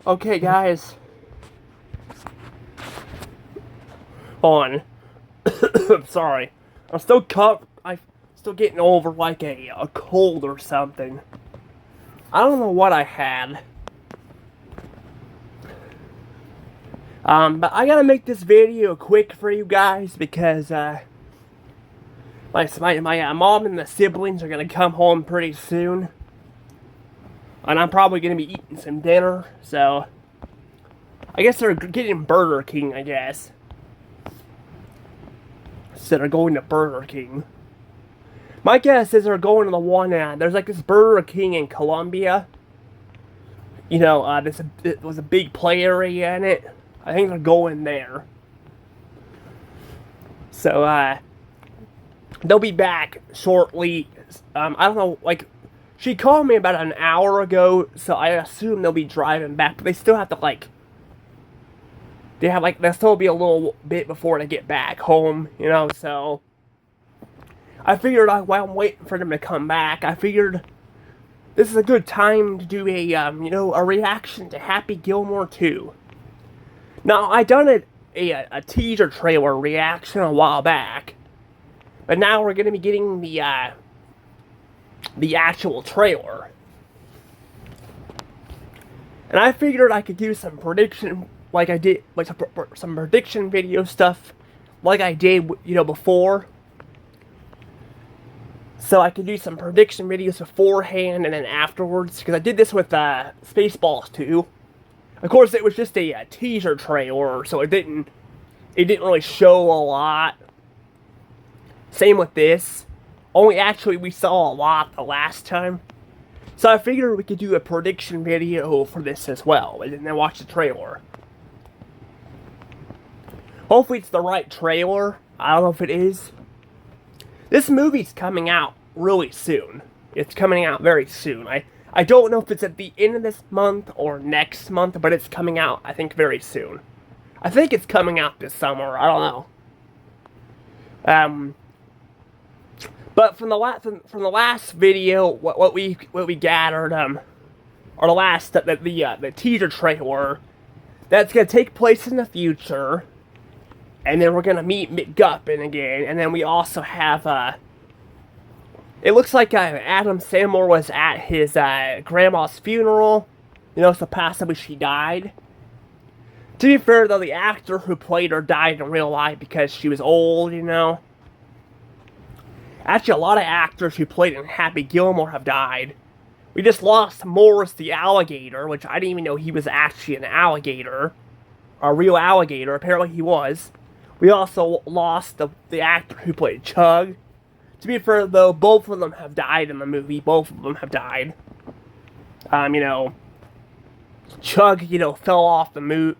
Okay, guys. On. I'm sorry. I'm still getting over like a cold or something. I don't know what I had. But I gotta make this video quick for you guys because my mom and the siblings are gonna come home pretty soon, and I'm probably gonna be eating some dinner. So I guess they're getting Burger King, I guess, instead of going to Burger King. My guess is they're going to the one there's like this Burger King in Colombia. You know, it was a big play area in it. I think they're going there. So, they'll be back shortly. I don't know, like, she called me about an hour ago, so I assume they'll be driving back, but they still have to, like, there'll still be a little bit before they get back home, you know, so I figured while I'm waiting for them to come back, I figured this is a good time to do a reaction to Happy Gilmore 2. Now, I done a teaser trailer reaction a while back, but now we're going to be getting the actual trailer. And I figured I could do some prediction, like I did, like some prediction video stuff, like I did, before. So I could do some prediction videos beforehand and then afterwards, because I did this with Spaceballs 2. Of course, it was just a teaser trailer, so it didn't really show a lot. Same with this. Only actually we saw a lot the last time. So I figured we could do a prediction video for this as well, and then watch the trailer. Hopefully it's the right trailer. I don't know if it is. This movie's coming out really soon. It's coming out very soon. I don't know if it's at the end of this month or next month, but it's coming out, I think, very soon. I think it's coming out this summer. I don't know. But from the last video, what we gathered, or the teaser trailer, that's gonna take place in the future, and then we're gonna meet McGuffin again, and then we also have it looks like Adam Sandler was at his grandma's funeral, so possibly she died. To be fair, though, the actor who played her died in real life because she was old, Actually, a lot of actors who played in Happy Gilmore have died. We just lost Morris the alligator, which I didn't even know he was actually an alligator. A real alligator, apparently he was. We also lost the actor who played Chug. To be fair, though, both of them have died in the movie. Both of them have died. Chug, fell off the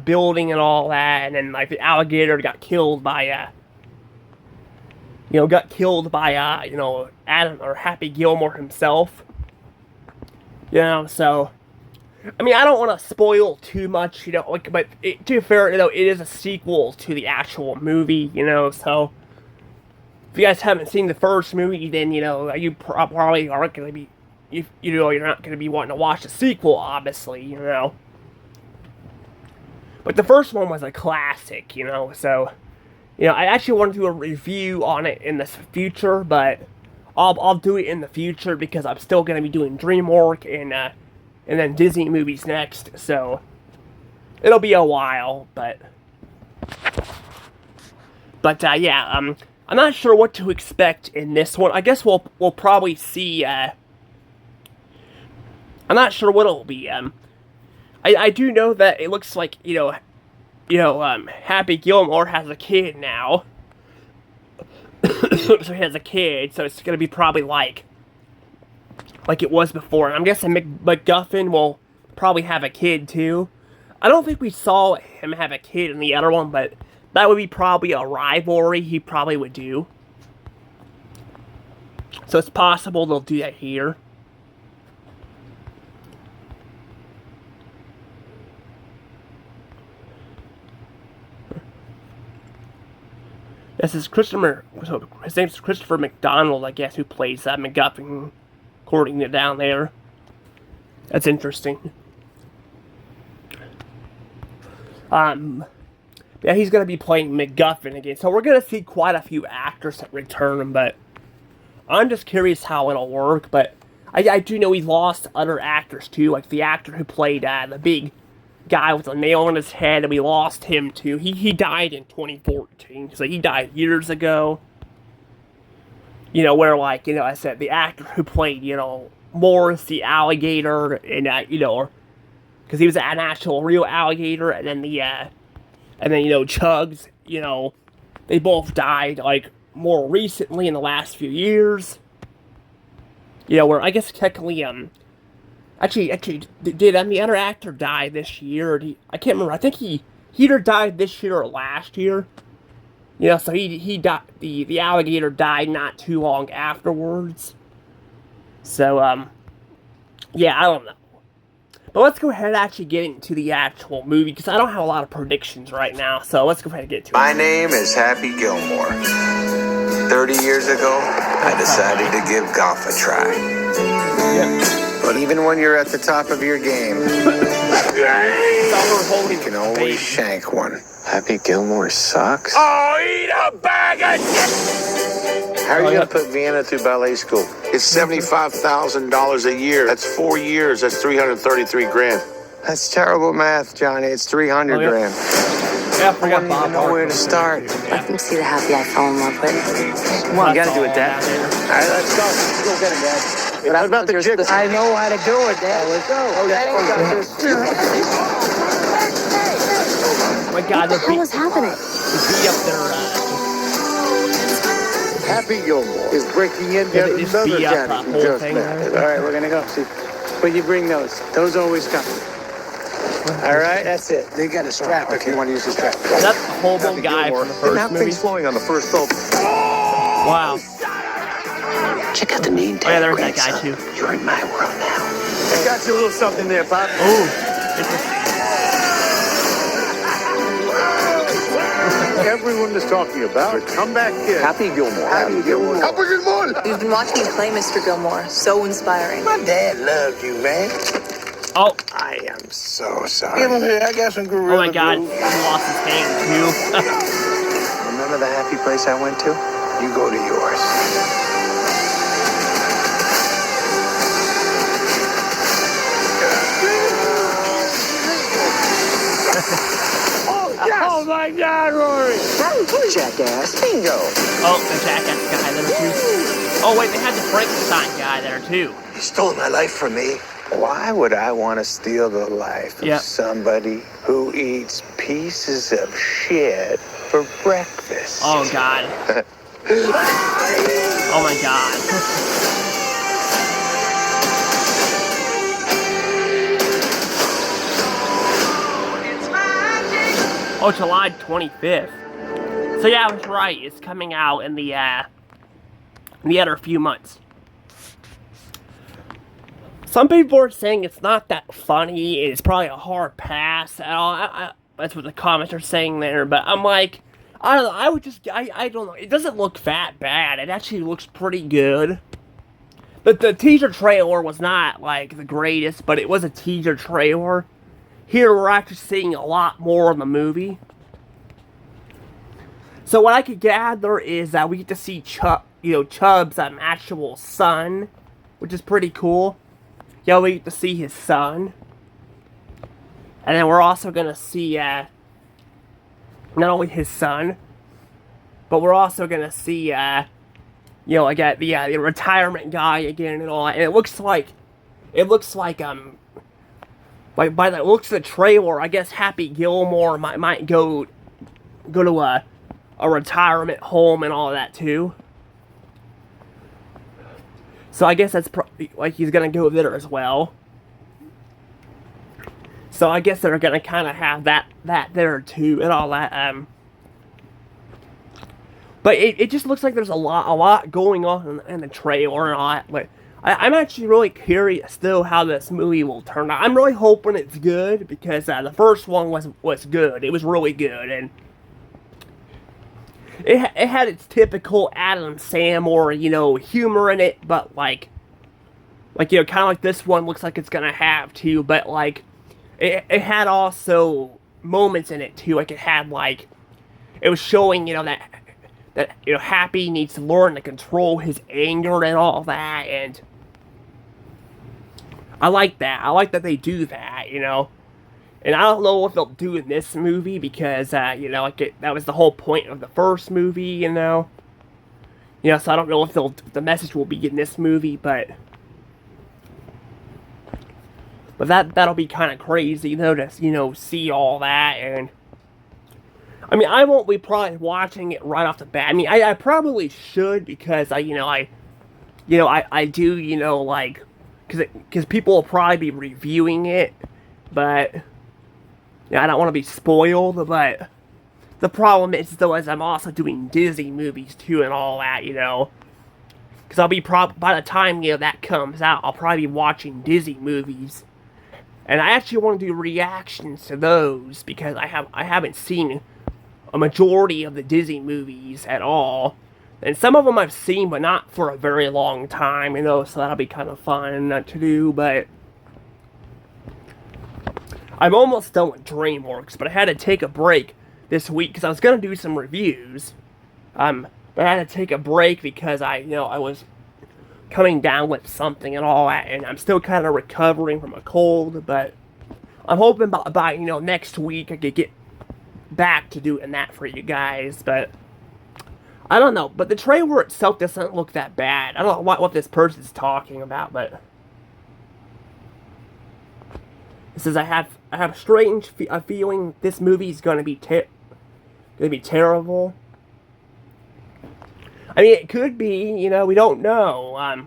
building and all that, and then, like, the alligator got killed by, Adam, or Happy Gilmore himself. So, I mean, I don't want to spoil too much, but to be fair, it is a sequel to the actual movie, so if you guys haven't seen the first movie, then, you probably aren't going to be, you're not going to be wanting to watch the sequel, obviously, But the first one was a classic, so, I actually want to do a review on it in the future, but I'll do it in the future because I'm still going to be doing DreamWorks and then Disney movies next, so it'll be a while, but yeah, I'm not sure what to expect in this one. I guess we'll probably see. I'm not sure what it'll be. I do know that it looks like Happy Gilmore has a kid now. So he has a kid, so it's gonna be probably like it was before. And I'm guessing McGuffin will probably have a kid too. I don't think we saw him have a kid in the other one, but that would be probably a rivalry he probably would do. So it's possible they'll do that here. This is Christopher. His name's Christopher McDonald, I guess, who plays McGuffin, according to down there. That's interesting. Yeah, he's going to be playing MacGuffin again. So we're going to see quite a few actors that return, but I'm just curious how it'll work. But I do know he lost other actors too, like the actor who played the big guy with a nail in his head, and we lost him too. He died in 2014, so he died years ago. You know, where, like, you know, I said, the actor who played, you know, Morris the alligator, and, you know, because he was an actual real alligator, and then you know, Chugs, you know, they both died, like, more recently in the last few years. You know, where, I guess, technically, actually, did the other actor die this year? I can't remember. I think he either died this year or last year. You know, so he died, the alligator died not too long afterwards. So, yeah, I don't know. But let's go ahead and actually get into the actual movie, because I don't have a lot of predictions right now, so let's go ahead and get to it. My name is Happy Gilmore. 30 years ago, I decided to give golf a try. Yep. But even when you're at the top of your game, you can always shank one. Happy Gilmore sucks? Oh, eat a bag of shit! How are you going to put Vienna through ballet school? It's $75,000 a year. That's 4 years. That's 333 grand. That's terrible math, Johnny. It's 300 grand. Yeah, I forgot I Bob. don't even know where to start. Let them see the happy I fell in love with. Come on, you got to do it, Dad. All right, let's go. Let's go get him, Dad. What about the jig? I know how to do it, Dad. Let's go. Oh my God, What the hell is happening? beat up their, Happy Gilmore is breaking in Yeah, yet they just another beat up Danny that who whole just thing met. there. All right, we're going to go. See, but you bring those. Those always come. All right, that's it. They got a strap if you want to use the strap. that's the hobo guy from the first movie. flowing on the first rope. Wow. Check out the name tag. Oh, yeah, there's that guy too. You're in my world now. I got you a little something there, Pop. Oh, Everyone is talking about come back here. Happy Gilmore. Happy Gilmore. Happy Gilmore! We've been watching you play, Mr. Gilmore. So inspiring. My dad loved you, man. oh, I am so sorry. Give him here. I got some gorilla oh my God, he glue. lost his hand too. Remember the happy place I went to? You go to yours. Oh my God, Rory! Jackass. Bingo. Oh, the jackass guy there too. Oh wait, they had the Frankenstein guy there too. You stole my life from me. Why would I want to steal the life of Yep. somebody who eats pieces of shit for breakfast? Oh God. Oh my God. Oh, July 25th. So yeah, I was right. It's coming out in the other few months. Some people are saying it's not that funny. It's probably a hard pass. That's what the comments are saying there. But I'm like, I don't know. I don't know. It doesn't look that bad. It actually looks pretty good. But the teaser trailer was not like the greatest, but it was a teaser trailer. Here we're actually seeing a lot more in the movie. So what I could gather is that we get to see Chubb's actual son, which is pretty cool. Yeah, we get to see his son. And then we're also gonna see not only his son, but we're also gonna see I got the retirement guy again and all that. And it looks like by the looks of the trailer, I guess Happy Gilmore might go to a retirement home and all that too. So I guess that's like he's gonna go there as well. So I guess they're gonna kind of have that there too and all that. But it just looks like there's a lot going on in the trailer and all that. But I'm actually really curious still how this movie will turn out. I'm really hoping it's good because the first one was good. It was really good, and it had its typical Adam Sandler, humor in it, but like Like, you know, kind of like this one looks like it's gonna have too, but like, it had also moments in it too. Like, it had like, it was showing, you know, that you know, Happy needs to learn to control his anger and all that, and I like that. I like that they do that, you know. And I don't know what they'll do in this movie because, you know, like that was the whole point of the first movie, you know. You know, so I don't know if the message will be in this movie, but that'll be kind of crazy, though, to, you know, see all that. And I mean, I won't be probably watching it right off the bat. I mean, I probably should because I do, you know, like, because people will probably be reviewing it, but yeah, I don't want to be spoiled. But the problem is, though, is I'm also doing Disney movies too and all that, you know, because I'll be by the time, you know, that comes out, I'll probably be watching Disney movies, and I actually want to do reactions to those because I haven't seen a majority of the Disney movies at all. And some of them I've seen, but not for a very long time, you know, so that'll be kind of fun to do, but I'm almost done with DreamWorks, but I had to take a break this week because I was going to do some reviews, but I had to take a break because I was coming down with something and all that, and I'm still kind of recovering from a cold, but I'm hoping by you know, next week I could get back to doing that for you guys, but I don't know, but the trailer itself doesn't look that bad. I don't know what this person's talking about, but it says I have a strange feeling this movie is gonna be terrible. I mean, it could be, you know, we don't know.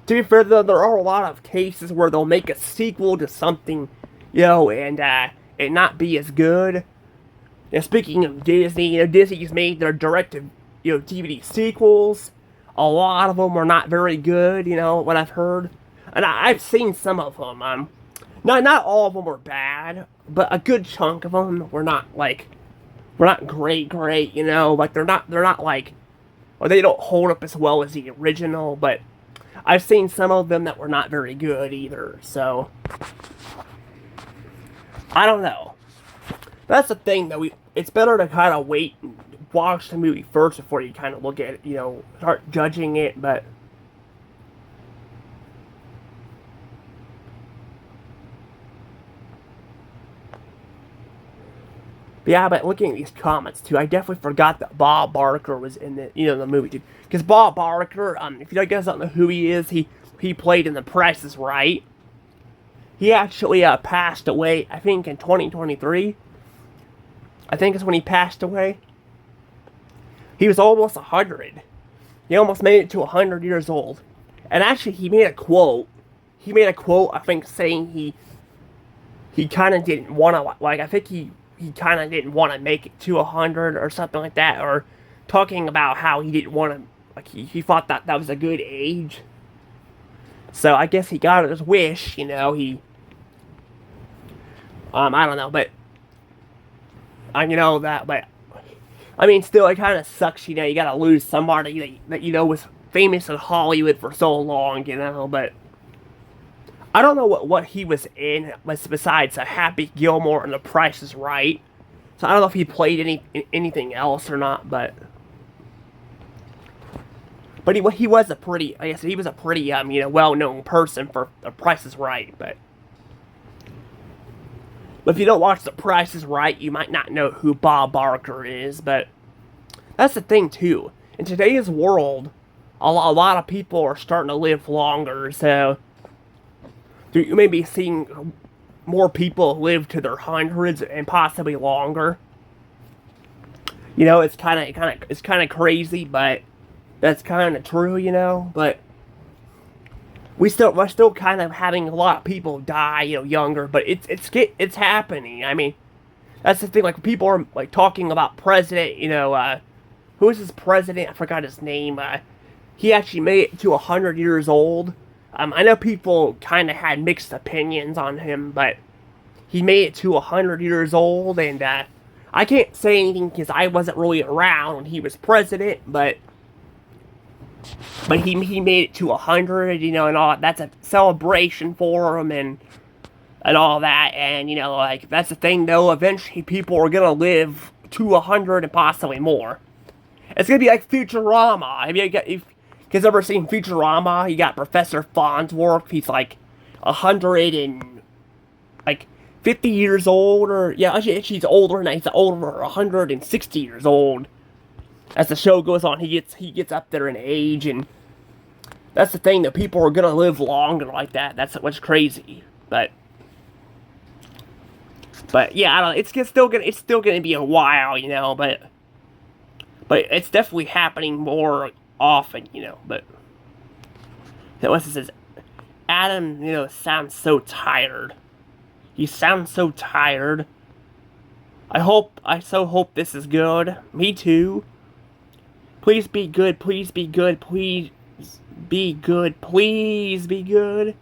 To be fair, though, there are a lot of cases where they'll make a sequel to something, you know, and it not be as good. Now, speaking of Disney, you know, Disney's made their DVD sequels. A lot of them are not very good, you know, what I've heard. And I've seen some of them. Not all of them were bad, but a good chunk of them were not great, you know. Like, they're not like, or they don't hold up as well as the original, but I've seen some of them that were not very good either, so I don't know. That's the thing, though. It's better to kind of wait and watch the movie first before you kind of look at it, you know, start judging it, but yeah, but looking at these comments, too, I definitely forgot that Bob Barker was in the movie, too. Because Bob Barker, if you guys don't know who he is, he played in The Price is Right. He actually passed away, I think, in 2023. I think it's when he passed away. He was almost 100. He almost made it to 100 years old. And actually, he made a quote. I think, saying he kind of didn't want to, like, I think he kind of didn't want to make it to 100 or something like that. Or talking about how he didn't want to, like, he thought that was a good age. So I guess he got his wish, you know, I don't know, but you know that, but I mean, still, it kind of sucks, you know, you gotta lose somebody that you know was famous in Hollywood for so long, you know, but I don't know what he was in besides Happy Gilmore and The Price is Right, so I don't know if he played anything else or not, but he was a pretty, I guess he was a pretty, you know, well-known person for The Price is Right, but if you don't watch The Price is Right, you might not know who Bob Barker is, but that's the thing, too. In today's world, a lot of people are starting to live longer, so you may be seeing more people live to their hundreds and possibly longer. You know, it's kind of crazy, but that's kind of true, you know, but we're still kind of having a lot of people die, you know, younger, but it's happening. I mean, that's the thing. Like, people are like talking about president. You know, who is this president? I forgot his name. He actually made it to 100 years old. I know people kind of had mixed opinions on him, but he made it to 100 years old, and I can't say anything because I wasn't really around when he was president, but But he made it to 100, you know, and all. That's a celebration for him, and all that. And, you know, like, that's the thing, though. Eventually, people are gonna live to 100 and possibly more. It's gonna be like Futurama. Have you guys ever seen Futurama? You got Professor Farnsworth. He's like 100 and like 50 years old, or yeah, actually he's older now. He's over 160 years old. As the show goes on, he gets up there in age, and that's the thing, that people are gonna live longer like that. That's what's crazy. But yeah, I don't know. It's still gonna be a while, you know. But it's definitely happening more often, you know. But what's it says? Adam, you know, sounds so tired. He sounds so tired. I so hope this is good. Me too. Please be good. Please be good. Please be good. Please be good.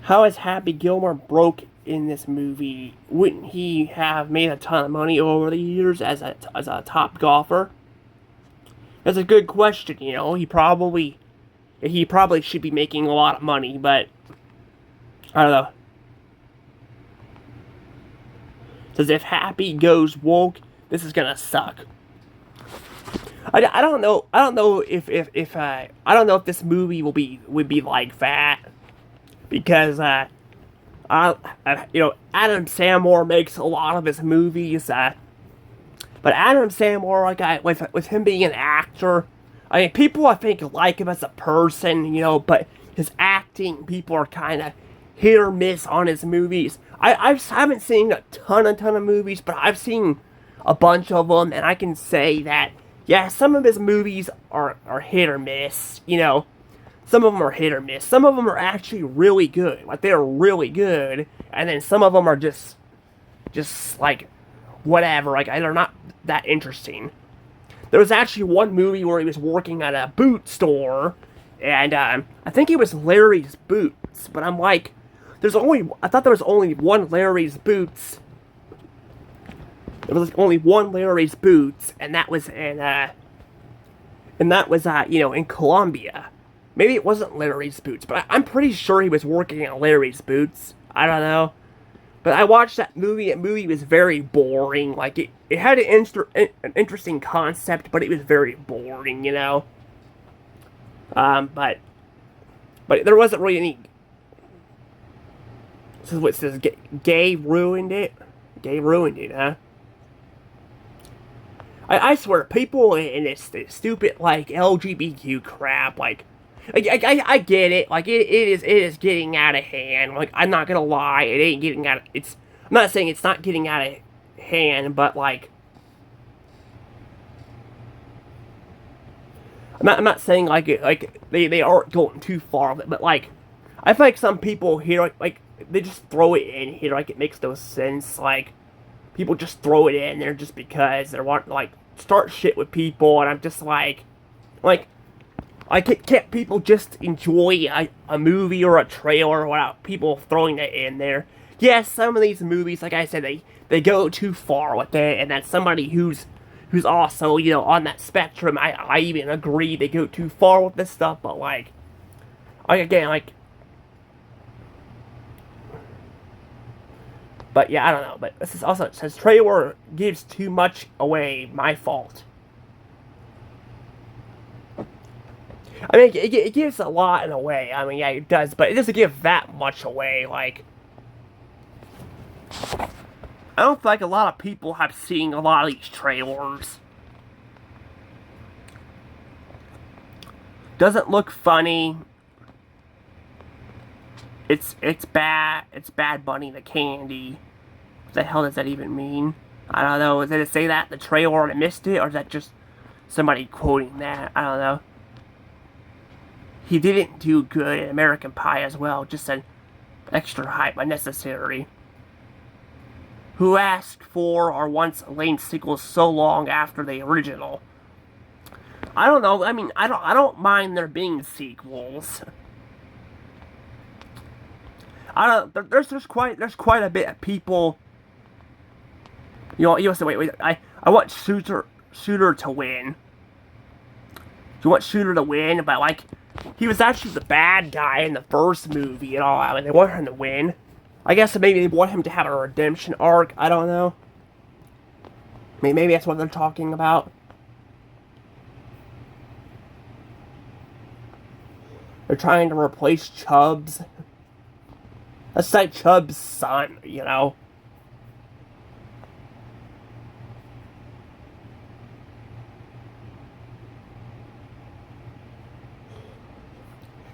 How is Happy Gilmore broke in this movie? Wouldn't he have made a ton of money over the years as a top golfer? That's a good question, you know. He probably should be making a lot of money, but I don't know. Says if Happy goes woke, this is gonna suck. I don't know. I don't know if this movie would be like that, because you know, Adam Sandler makes a lot of his movies, but Adam Sandler, like, with him being an actor, I mean, people I think like him as a person, you know, but his acting, people are kind of hit or miss on his movies. I haven't seen a ton of movies, but I've seen a bunch of them, and I can say that, yeah, some of his movies are hit or miss, you know. Some of them are hit or miss. Some of them are actually really good. Like, they're really good. And then some of them are just like, whatever. Like, they're not that interesting. There was actually one movie where he was working at a boot store. And, I think it was Larry's Boots. But I'm like, I thought there was only one Larry's Boots. There was only one Larry's Boots. And that was in, you know, in Colombia. Maybe it wasn't Larry's Boots, but I'm pretty sure he was working at Larry's Boots. I don't know. But I watched that movie. That movie was very boring. Like, it had an interesting concept, but it was very boring, you know. But there wasn't really any. This is what it says. Gay ruined it. Gay ruined it, huh? I swear, people in this stupid, like, LGBTQ crap, like, I get it. Like, it is getting out of hand. Like, I'm not gonna lie, it ain't getting out of, I'm not saying it's not getting out of hand, but, like, I'm not saying, like, they aren't going too far, but, like, I feel like some people here, like, they just throw it in here, like, it makes no sense. Like, people just throw it in there just because they want to, like, start shit with people, and I'm just like, can't people just enjoy a movie or a trailer without people throwing it in there? Yes, some of these movies, like I said, they go too far with it, and that's somebody who's also, you know, on that spectrum. I even agree they go too far with this stuff, but, like, again, like, but yeah, I don't know, but this is also, it says trailer gives too much away, my fault. I mean, it gives a lot in a way. I mean, yeah, it does, but it doesn't give that much away. Like, I don't feel like a lot of people have seen a lot of these trailers. Doesn't look funny. It's bad. It's Bad Bunny the Candy. What the hell does that even mean? I don't know. Did it say that in the trailer and I missed it, or is that just somebody quoting that? I don't know. He didn't do good in American Pie as well, just an extra hype unnecessary. Who asked for or wants Elaine sequels so long after the original? I don't know. I mean, I don't mind there being sequels. There's quite a bit of people. You know, say, wait. I want Shooter to win. You want Shooter to win, but like, he was actually the bad guy in the first movie and all. I mean, they want him to win. I guess maybe they want him to have a redemption arc. I don't know. Maybe that's what they're talking about. They're trying to replace Chubbs. That's like Chubbs' son, you know?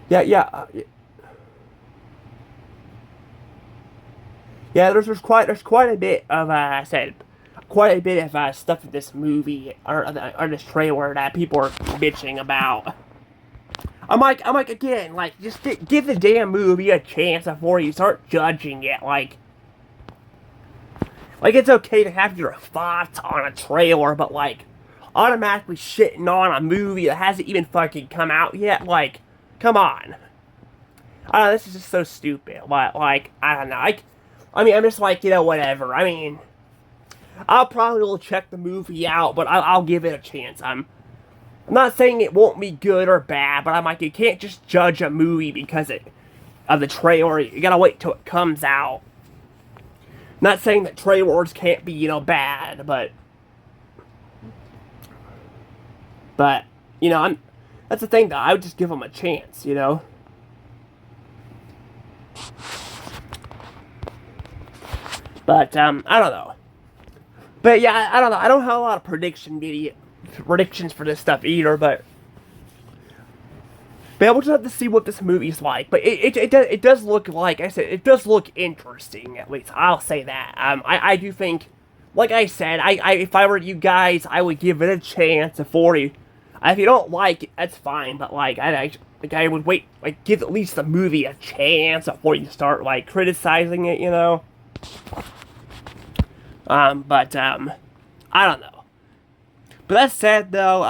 Yeah. There's quite a bit of I said quite a bit of stuff in this movie or this trailer that people are bitching about. I'm like again, like just give the damn movie a chance before you start judging it. Like it's okay to have your thoughts on a trailer, but like automatically shitting on a movie that hasn't even fucking come out yet. Like, come on. I don't know, this is just so stupid. Like, I don't know. I mean, I'm just like, you know, whatever. I mean, I'll probably will check the movie out, but I'll give it a chance. I'm not saying it won't be good or bad, but I'm like, you can't just judge a movie because of the trailer. You gotta wait till it comes out. Not saying that trailers can't be, you know, bad, but you know, that's the thing, though. I would just give them a chance, you know. But I don't know. But yeah, I don't know. I don't have a lot of predictions for this stuff either, but we'll just have to see what this movie's like. But it does look, like I said, it does look interesting, at least. I'll say that. I do think, like I said, if I were you guys, I would give it a chance before you. If you don't like it, that's fine, but like I would wait, like give at least the movie a chance before you start like criticizing it, you know. I don't know. But that said, though,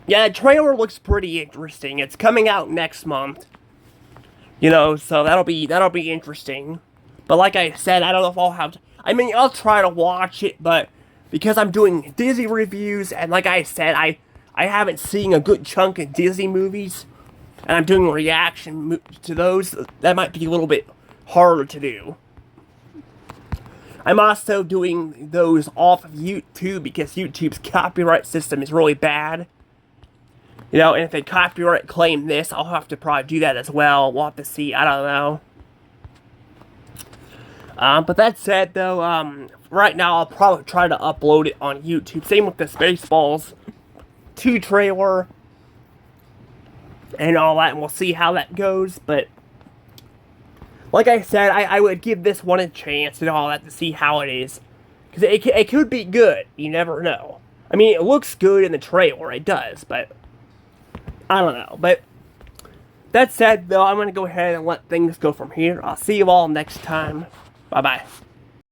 yeah, the trailer looks pretty interesting. It's coming out next month, you know, so that'll be interesting. But like I said, I don't know if I'll have. I mean, I'll try to watch it, but because I'm doing Disney reviews, and like I said, I haven't seen a good chunk of Disney movies, and I'm doing a reaction to those. That might be a little bit harder to do. I'm also doing those off of YouTube because YouTube's copyright system is really bad. You know, and if they copyright claim this, I'll have to probably do that as well. We'll have to see. I don't know. But that said, though, right now I'll probably try to upload it on YouTube. Same with the Spaceballs 2 trailer and all that, and we'll see how that goes. But like I said, I would give this one a chance and all that to see how it is. Because it could be good. You never know. I mean, it looks good in the trailer. It does, but I don't know. But that said, though, I'm going to go ahead and let things go from here. I'll see you all next time. Bye-bye.